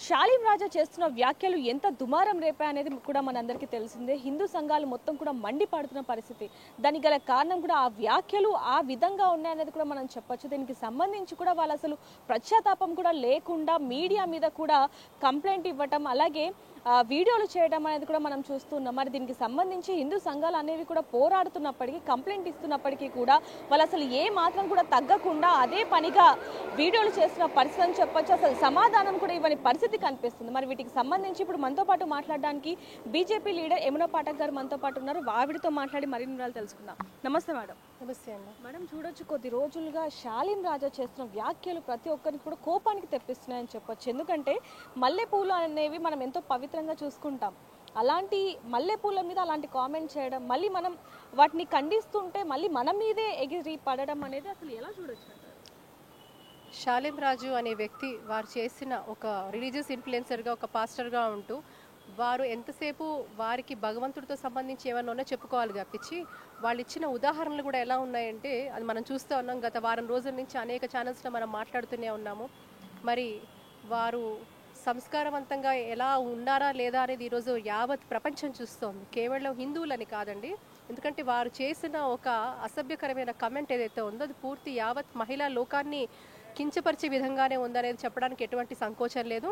షాలిం రాజా చేస్తున్న వ్యాఖ్యలు ఎంత దుమారం రేపాయనేది కూడా మనందరికీ తెలిసిందే. హిందూ సంఘాలు మొత్తం కూడా మండిపడుతున్న పరిస్థితి. దానికి గల కారణం కూడా ఆ వ్యాఖ్యలు ఆ విధంగా ఉన్నాయనేది కూడా మనం చెప్పొచ్చు. దీనికి సంబంధించి కూడా వాళ్ళు అసలు పశ్చాత్తాపం కూడా లేకుండా మీడియా మీద కూడా కంప్లైంట్ ఇవ్వటం, అలాగే వీడియోలు చేయడం అనేది కూడా మనం చూస్తున్నాం. మరి దీనికి సంబంధించి హిందూ సంఘాలు అనేవి కూడా పోరాడుతున్నప్పటికీ, కంప్లైంట్ ఇస్తున్నప్పటికీ కూడా వాళ్ళు అసలు ఏ మాత్రం కూడా తగ్గకుండా అదే పనిగా వీడియోలు చేస్తున్న పరిస్థితి అని చెప్పొచ్చు. అసలు సమాధానం కూడా ఇవ్వని పరిస్థితి కనిపిస్తుంది. మరి వీటికి సంబంధించి ఇప్పుడు మనతో పాటు మాట్లాడడానికి బీజేపీ లీడర్ యమునా పాఠక్ గారు మనతో పాటు ఉన్నారు. ఆవిడతో మాట్లాడి మరిన్ని వివరాలు తెలుసుకుందాం. నమస్తే మేడం. నమస్తే అండి. మేడం, చూడొచ్చు కొద్ది రోజులుగా షాలిం రాజా చేస్తున్న వ్యాఖ్యలు ప్రతి ఒక్కరికి కూడా కోపానికి తెప్పిస్తున్నాయని చెప్పొచ్చు. ఎందుకంటే మల్లెపూలు అనేవి మనం ఎంతో పవిత్రంగా చూసుకుంటాం. అలాంటి మల్లెపూల మీద అలాంటి కామెంట్ చేయడం, మళ్ళీ మనం వాటిని ఖండిస్తుంటే మళ్ళీ మన మీదే ఎగిరి పడడం అనేది అసలు ఎలా చూడొచ్చు? షాలిం రాజు అనే వ్యక్తి వారు చేసిన ఒక రిలీజియస్ ఇన్ఫ్లుయెన్సర్గా, ఒక పాస్టర్గా ఉంటూ వారు ఎంతసేపు వారికి భగవంతుడితో సంబంధించి ఏమన్నా ఉన్నా చెప్పుకోవాలి తప్పించి, వాళ్ళు ఇచ్చిన ఉదాహరణలు కూడా ఎలా ఉన్నాయంటే అది మనం చూస్తూ ఉన్నాం. గత వారం రోజుల నుంచి అనేక ఛానల్స్లో మనం మాట్లాడుతూనే ఉన్నాము. మరి వారు సంస్కారవంతంగా ఎలా ఉన్నారా లేదా అనేది ఈరోజు యావత్ ప్రపంచం చూస్తోంది. కేవలం హిందువులని కాదండి. ఎందుకంటే వారు చేసిన ఒక అసభ్యకరమైన కమెంట్ ఏదైతే ఉందో అది పూర్తి యావత్ మహిళా లోకాన్ని కించపరిచే విధంగానే ఉందనేది చెప్పడానికి ఎటువంటి సంకోచం లేదు.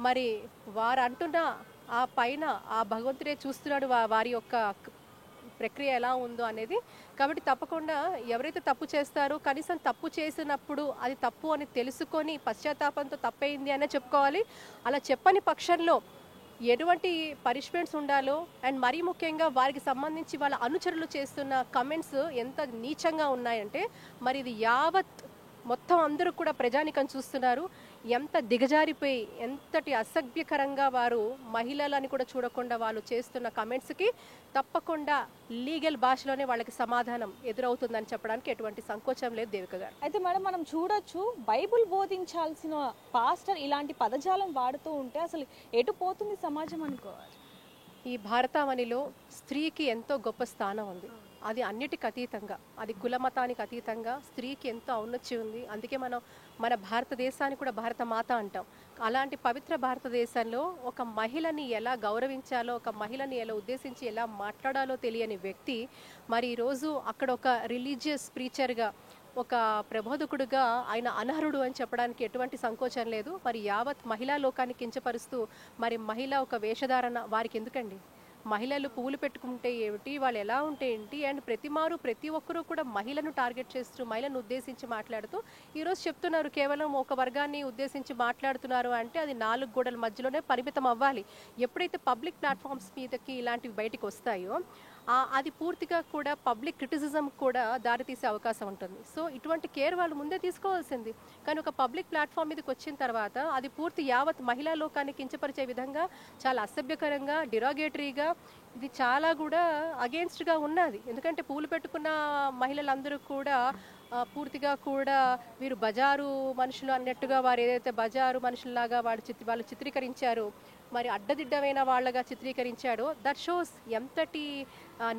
మరి వారు అంటున్న ఆ పైన ఆ భగవంతుడే చూస్తున్నాడు వారి యొక్క ప్రక్రియ ఎలా ఉందో అనేది. కాబట్టి తప్పకుండా ఎవరైతే తప్పు చేస్తారో కనీసం తప్పు చేసినప్పుడు అది తప్పు అని తెలుసుకొని పశ్చాత్తాపంతో తప్పైంది అనే చెప్పుకోవాలి. అలా చెప్పని పక్షంలో ఎటువంటి పనిష్మెంట్స్ ఉండాలో, అండ్ మరీ ముఖ్యంగా వారికి సంబంధించి వాళ్ళ అనుచరులు చేస్తున్న కమెంట్స్ ఎంత నీచంగా ఉన్నాయంటే మరి ఇది యావత్ మొత్తం అందరూ కూడా ప్రజానికం చూస్తున్నారు. ఎంత దిగజారిపోయి ఎంతటి అసభ్యకరంగా వారు మహిళలని కూడా చూడకుండా వాళ్ళు చేస్తున్న కమెంట్స్కి తప్పకుండా లీగల్ భాషలోనే వాళ్ళకి సమాధానం ఎదురవుతుందని చెప్పడానికి ఎటువంటి సంకోచం లేదు దేవిక గారు. అయితే మేడం, మనం చూడొచ్చు బైబుల్ బోధించాల్సిన పాస్టర్ ఇలాంటి పదజాలం వాడుతూ ఉంటే అసలు ఎటు పోతుంది సమాజం అనుకోవాలి. ఈ భారతావనిలో స్త్రీకి ఎంతో గొప్ప స్థానం ఉంది. అది అన్నిటికి అతీతంగా, అది కులమతానికి అతీతంగా స్త్రీకి ఎంతో ఔన్నత్యం ఉంది. అందుకే మనం మన భారతదేశాన్ని కూడా భారత మాత అంటాం. అలాంటి పవిత్ర భారతదేశంలో ఒక మహిళని ఎలా గౌరవించాలో, ఒక మహిళని ఎలా ఉద్దేశించి ఎలా మాట్లాడాలో తెలియని వ్యక్తి మరి ఈరోజు అక్కడ ఒక రిలీజియస్ ప్రీచర్గా, ఒక ప్రబోధకుడుగా ఆయన అనర్హుడు అని చెప్పడానికి ఎటువంటి సంకోచం లేదు. మరి యావత్ మహిళా లోకాన్ని కించపరుస్తూ మరి మహిళ ఒక వేషధారణ వారికి ఎందుకండి? మహిళలు పువ్వులు పెట్టుకుంటే ఏమిటి, వాళ్ళు ఎలా ఉంటే ఏంటి, అండ్ ప్రతి ఒక్కరూ కూడా మహిళను టార్గెట్ చేస్తూ మహిళను ఉద్దేశించి మాట్లాడుతూ ఈరోజు చెప్తున్నారు కేవలం ఒక వర్గాన్ని ఉద్దేశించి మాట్లాడుతున్నారు అంటే అది 4 గోడల మధ్యలోనే పరిమితం అవ్వాలి. ఎప్పుడైతే పబ్లిక్ ప్లాట్ఫామ్స్ మీదకి ఇలాంటివి బయటకు వస్తాయో అది పూర్తిగా కూడా పబ్లిక్ క్రిటిసిజం కూడా దారితీసే అవకాశం ఉంటుంది. సో ఇటువంటి కేర్ వాళ్ళు ముందే తీసుకోవాల్సింది. కానీ ఒక పబ్లిక్ ప్లాట్ఫామ్ మీదకి వచ్చిన తర్వాత అది పూర్తి యావత్ మహిళా లోకాన్ని కించపరిచే విధంగా, చాలా అసభ్యకరంగా, డిరాగేటరీగా, ఇది చాలా కూడా అగేన్స్ట్గా ఉన్నది. ఎందుకంటే పూలు పెట్టుకున్న మహిళలందరూ కూడా పూర్తిగా కూడా వీరు బజారు మనుషులు అన్నట్టుగా వారు ఏదైతే బజారు మనుషుల్లాగా వాళ్ళు చిత్రీకరించారు, మరి అడ్డదిడ్డమైన వాళ్ళగా చిత్రీకరించాడో దట్ షోస్ ఎంతటి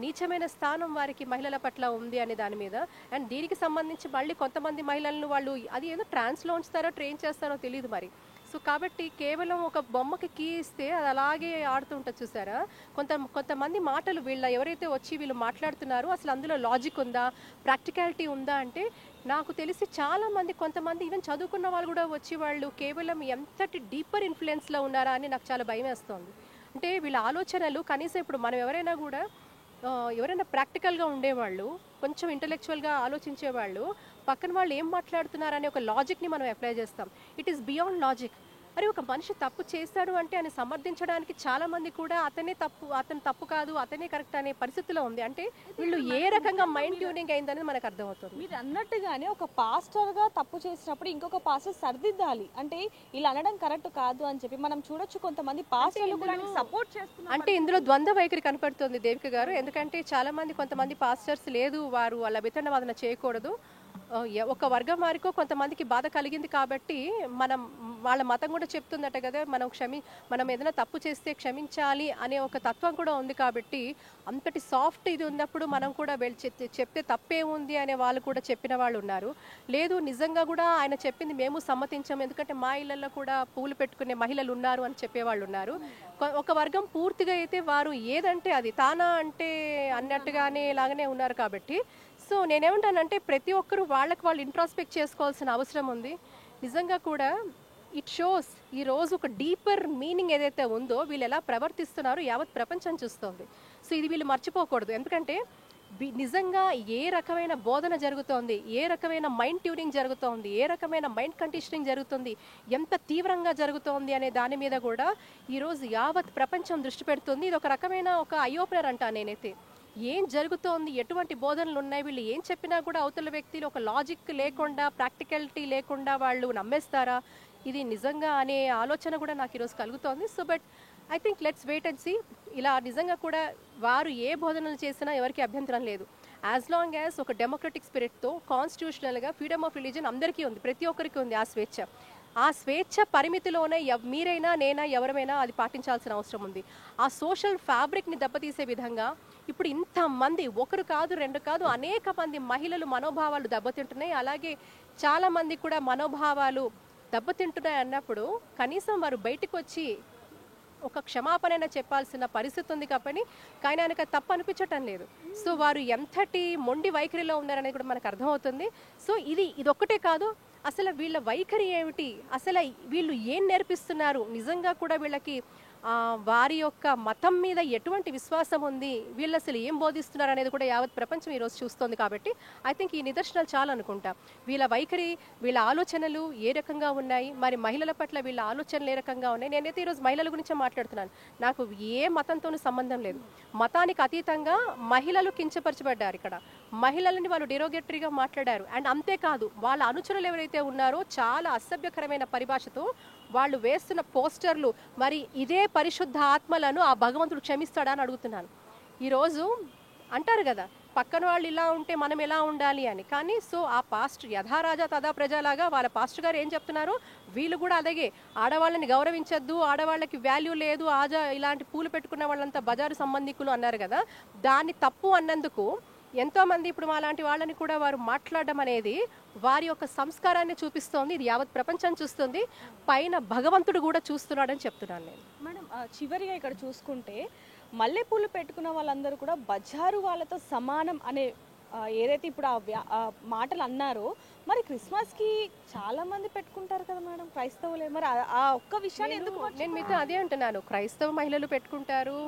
నీచమైన స్థానం వారికి మహిళల పట్ల ఉంది అనే దాని మీద. అండ్ దీనికి సంబంధించి మళ్ళీ కొంతమంది మహిళలను వాళ్ళు అది ఏదో ట్రాన్స్లో ఉంచుతారో ట్రైన్ చేస్తారో తెలియదు మరి. సో కాబట్టి కేవలం ఒక బొమ్మకి కీ ఇస్తే అది అలాగే ఆడుతుంటుంది చూసారా. కొంతమంది మాటలు ఎవరైతే వచ్చి వీళ్ళు మాట్లాడుతున్నారో అసలు అందులో లాజిక్ ఉందా, ప్రాక్టికాలిటీ ఉందా అంటే నాకు తెలిసి చాలామంది, కొంతమంది ఈవెన్ చదువుకున్న వాళ్ళు కూడా వచ్చి వాళ్ళు కేవలం ఎంతటి డీపర్ ఇన్ఫ్లుయెన్స్లో ఉన్నారా అని నాకు చాలా భయం వేస్తుంది. అంటే వీళ్ళ ఆలోచనలు కనీసం ఇప్పుడు మనం ఎవరైనా ప్రాక్టికల్గా ఉండేవాళ్ళు, కొంచెం ఇంటలెక్చువల్గా ఆలోచించేవాళ్ళు పక్కన వాళ్ళు ఏం మాట్లాడుతున్నారనే ఒక లాజిక్ని మనం అప్లై చేస్తాం. It is beyond logic. మరి ఒక మనిషి తప్పు చేశాడు అంటే అని సమర్థించడానికి చాలామంది కూడా అతను తప్పు కాదు, అతనే కరెక్ట్ అనే పరిస్థితిలో ఉంది. అంటే వీళ్ళు ఏ రకంగా మైండ్ ట్యూనింగ్ అయిందనేది మనకు అర్థమవుతుంది. మీరు అన్నట్టుగానే ఒక పాస్టర్గా తప్పు చేసినప్పుడు ఇంకొక పాస్టర్ సరిదిద్దాలి. అంటే ఇలా అనడం కరెక్ట్ కాదు అని చెప్పి మనం చూడొచ్చు. కొంతమంది పాస్టర్లు కూడా సపోర్ట్ చేస్తున్నారు. అంటే ఇందులో ద్వంద్వ వైఖరి కనపడుతుంది దేవిక గారు. ఎందుకంటే కొంతమంది పాస్టర్స్ లేదు, వారు అలా వితండవాదన చేయకూడదు, ఒక వర్గం వారికో కొంతమందికి బాధ కలిగింది కాబట్టి మనం వాళ్ళ మతం కూడా చెప్తుందట కదా, మనం ఏదైనా తప్పు చేస్తే క్షమించాలి అనే ఒక తత్వం కూడా ఉంది. కాబట్టి అంతటి సాఫ్ట్ ఇది ఉన్నప్పుడు మనం కూడా చెప్తే తప్పే ఉంది అనే వాళ్ళు కూడా చెప్పిన వాళ్ళు ఉన్నారు. లేదు నిజంగా కూడా ఆయన చెప్పింది మేము సమ్మతించాము, ఎందుకంటే మా ఇళ్లలో కూడా పూలు పెట్టుకునే మహిళలు ఉన్నారు అని చెప్పేవాళ్ళు ఉన్నారు. ఒక వర్గం పూర్తిగా అయితే వారు ఏదంటే అది తానా అంటే అన్నట్టుగానే లాగానే ఉన్నారు. కాబట్టి సో నేనేమంటానంటే ప్రతి ఒక్కరూ వాళ్ళకి వాళ్ళు ఇంట్రాస్పెక్ట్ చేసుకోవాల్సిన అవసరం ఉంది. నిజంగా కూడా ఇట్ షోస్ ఈ రోజు ఒక డీపర్ మీనింగ్ ఏదైతే ఉందో వీళ్ళు ఎలా ప్రవర్తిస్తున్నారో యావత్ ప్రపంచం చూస్తోంది. సో ఇది వీళ్ళు మర్చిపోకూడదు. ఎందుకంటే నిజంగా ఏ రకమైన బోధన జరుగుతోంది, ఏ రకమైన మైండ్ ట్యూనింగ్ జరుగుతోంది, ఏ రకమైన మైండ్ కండిషనింగ్ జరుగుతుంది, ఎంత తీవ్రంగా జరుగుతోంది అనే దాని మీద కూడా ఈరోజు యావత్ ప్రపంచం దృష్టి పెడుతుంది. ఇది ఒక రకమైన ఒక ఐ ఓపెనర్ అంటా నేనైతే. ఏం జరుగుతోంది, ఎటువంటి బోధనలు ఉన్నాయి, వీళ్ళు ఏం చెప్పినా కూడా అవతల వ్యక్తులు ఒక లాజిక్ లేకుండా ప్రాక్టికాలిటీ లేకుండా వాళ్ళు నమ్మేస్తారా ఇది నిజంగా అనే ఆలోచన కూడా నాకు ఈరోజు కలుగుతోంది. So but I think let's wait and see. ఇలా నిజంగా కూడా వారు ఏ బోధనలు చేసినా ఎవరికి అభ్యంతరం లేదు. యాజ్ లాంగ్ యాజ్ ఒక డెమోక్రటిక్ స్పిరిట్తో కాన్స్టిట్యూషనల్గా ఫ్రీడమ్ ఆఫ్ రిలీజన్ అందరికీ ఉంది, ప్రతి ఒక్కరికి ఉంది ఆ స్వేచ్ఛ పరిమితిలోనే మీరైనా నేనా ఎవరమైనా అది పాటించాల్సిన అవసరం ఉంది. ఆ సోషల్ ఫ్యాబ్రిక్ని దెబ్బతీసే విధంగా ఇప్పుడు ఇంతమంది ఒకరు కాదు రెండు కాదు అనేక మంది మహిళలు మనోభావాలు దెబ్బతింటున్నాయి. అలాగే చాలామంది కూడా మనోభావాలు దెబ్బతింటున్నాయి అన్నప్పుడు కనీసం వారు బయటకు వచ్చి ఒక క్షమాపణ చెప్పాల్సిన పరిస్థితి ఉంది. కాబట్టి కానీ ఆయనకు తప్పు అనిపించటం లేదు. సో వారు ఎంతటి మొండి వైఖరిలో ఉన్నారనేది కూడా మనకు అర్థమవుతుంది. సో ఇదొక్కటే కాదు, అసలు వీళ్ళ వైఖరి ఏమిటి, అసలు వీళ్ళు ఏం నేర్పిస్తున్నారు, నిజంగా కూడా వీళ్ళకి వారి యొక్క మతం మీద ఎటువంటి విశ్వాసం ఉంది, వీళ్ళు అసలు ఏం బోధిస్తున్నారు అనేది కూడా యావత్ ప్రపంచం ఈరోజు చూస్తోంది. కాబట్టి ఐ థింక్ ఈ నిదర్శనాలు చాలా అనుకుంటా. వీళ్ళ వైఖరి, వీళ్ళ ఆలోచనలు ఏ రకంగా ఉన్నాయి, మరి మహిళల పట్ల వీళ్ళ ఆలోచనలు ఏ రకంగా ఉన్నాయి. నేనైతే ఈరోజు మహిళల గురించే మాట్లాడుతున్నాను. నాకు ఏ మతంతోనూ సంబంధం లేదు. మతానికి అతీతంగా మహిళలు కించపరచబడ్డారు. ఇక్కడ మహిళలని వాళ్ళు డిరోగేటరీగా మాట్లాడారు. అండ్ అంతేకాదు వాళ్ళ అనుచరులు ఎవరైతే ఉన్నారో చాలా అసభ్యకరమైన పరిభాషతో వాళ్ళు వేస్తున్న పోస్టర్లు, మరి ఇదే పరిశుద్ధ ఆత్మలను ఆ భగవంతుడు క్షమిస్తాడా అని అడుగుతున్నాను. ఈరోజు అంటారు కదా పక్కన వాళ్ళు ఇలా ఉంటే మనం ఎలా ఉండాలి అని. కానీ సో ఆ పాస్టర్ యథారాజా తదా ప్రజలాగా వాళ్ళ పాస్టర్ గారు ఏం చెప్తున్నారు, వీళ్ళు కూడా అలాగే ఆడవాళ్ళని గౌరవించద్దు, ఆడవాళ్ళకి వాల్యూ లేదు, ఇలాంటి పూలు పెట్టుకున్న వాళ్ళంతా బజారు సంబంధికులు అన్నారు కదా. దాన్ని తప్పు అన్నందుకు ఎంతోమంది ఇప్పుడు మాలాంటి వాళ్ళని కూడా వారు మాట్లాడడం అనేది వారి యొక్క సంస్కారాన్ని చూపిస్తోంది. ఇది యావత్ ప్రపంచం చూస్తుంది, పైన భగవంతుడు కూడా చూస్తున్నాడని చెప్తున్నాను నేను. మేడం చివరిగా ఇక్కడ చూసుకుంటే మల్లెపూలు పెట్టుకున్న వాళ్ళందరూ కూడా బజారు వాళ్ళతో సమానం అనే ఏదైతే ఇప్పుడు ఆ మాటలు అన్నారో, మరి క్రిస్మస్కి చాలా మంది పెట్టుకుంటారు కదా మేడం క్రైస్తవులే, మరి ఆ ఒక్క విషయాన్ని ఎందుకు? నేను మీతో అదే అంటున్నాను, క్రైస్తవ మహిళలు పెట్టుకుంటారు,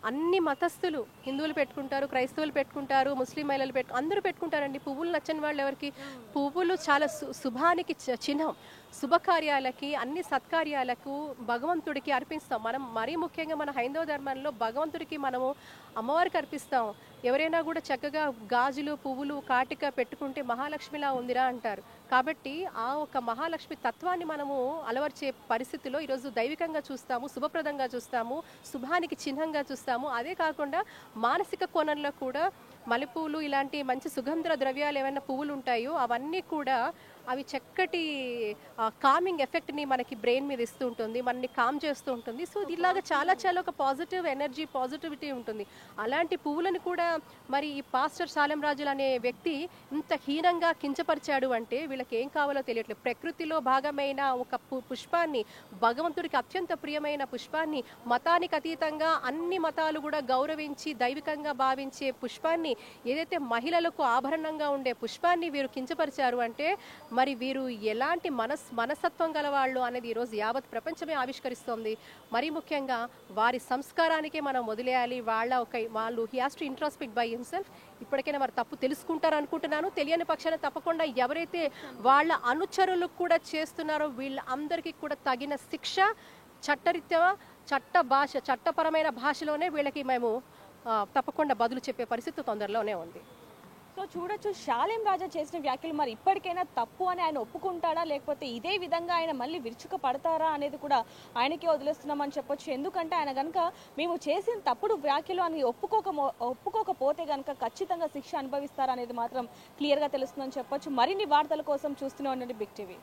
అన్ని మతస్థులు, హిందువులు పెట్టుకుంటారు, క్రైస్తవులు పెట్టుకుంటారు, ముస్లిం మహిళలు అందరూ పెట్టుకుంటారండి. పువ్వులు నచ్చని వాళ్ళు ఎవరికి? పువ్వులు చాలా శుభానికి చిహ్నం. శుభకార్యాలకి, అన్ని సత్కార్యాలకు భగవంతుడికి అర్పిస్తాం. మనం మరీ ముఖ్యంగా మన హైందవ ధర్మంలో భగవంతుడికి మనము అమ్మవారికి అర్పిస్తాం. ఎవరైనా కూడా చక్కగా గాజులు పువ్వులు కాటిక పెట్టుకుంటే మహాలక్ష్మిలా ఉందిరా అంటారు. కాబట్టి ఆ ఒక మహాలక్ష్మి తత్వాన్ని మనము అలవర్చే పరిస్థితిలో ఈరోజు దైవికంగా చూస్తాము, శుభప్రదంగా చూస్తాము, శుభానికి చిహ్నంగా చూస్తాము. అదే కాకుండా మానసిక కోణంలో కూడా మల్లెపూలు ఇలాంటి మంచి సుగంధ ద్రవ్యాలు ఏమైనా పువ్వులు ఉంటాయో అవన్నీ కూడా అవి చక్కటి కామింగ్ ఎఫెక్ట్ని మనకి బ్రెయిన్ మీద ఇస్తూ ఉంటుంది, మనని కామ్ చేస్తూ ఉంటుంది. సో ఇలాగా చాలా చాలా ఒక పాజిటివ్ ఎనర్జీ, పాజిటివిటీ ఉంటుంది. అలాంటి పువ్వులను కూడా మరి ఈ పాస్టర్ సాలెం రాజులు అనే వ్యక్తి ఇంత హీనంగా కించపరిచాడు అంటే వీళ్ళకి ఏం కావాలో తెలియట్లేదు. ప్రకృతిలో భాగమైన ఒక పుష్పాన్ని, భగవంతుడికి అత్యంత ప్రియమైన పుష్పాన్ని, మతానికి అతీతంగా అన్ని మతాలు కూడా గౌరవించి దైవికంగా భావించే పుష్పాన్ని, ఏదైతే మహిళలకు ఆభరణంగా ఉండే పుష్పాన్ని వీరు కించపరిచారు అంటే మరి వీరు ఎలాంటి మనస్తత్వం గలవాళ్ళు అనేది ఈరోజు యావత్ ప్రపంచమే ఆవిష్కరిస్తోంది. మరీ ముఖ్యంగా వారి సంస్కారానికే మనం వదిలేయాలి. వాళ్ళు he has to introspect by himself. ఇప్పటికైనా వారు తప్పు తెలుసుకుంటారు అనుకుంటున్నాను. తెలియని పక్షాన తప్పకుండా ఎవరైతే వాళ్ళ అనుచరులకు కూడా చేస్తున్నారో వీళ్ళందరికీ కూడా తగిన శిక్ష చట్టరీత్యా చట్టపరమైన భాషలోనే వీళ్ళకి మేము తప్పకుండా బదులు చెప్పే పరిస్థితి తొందరలోనే ఉంది. సో చూడొచ్చు సాలెం రాజా చేసిన వ్యాఖ్యలు మరి ఇప్పటికైనా తప్పు అని ఆయన ఒప్పుకుంటాడా, లేకపోతే ఇదే విధంగా ఆయన మళ్ళీ విరుచుక పడతారా అనేది కూడా ఆయనకే వదిలేస్తున్నామని చెప్పొచ్చు. ఎందుకంటే ఆయన కనుక మేము చేసిన తప్పుడు వ్యాఖ్యలు అని ఒప్పుకోకపోతే కనుక ఖచ్చితంగా శిక్ష అనుభవిస్తారా అనేది మాత్రం క్లియర్గా తెలుస్తుందని చెప్పొచ్చు. మరిన్ని వార్తల కోసం చూస్తూనే ఉండండి బిగ్ టీవీ.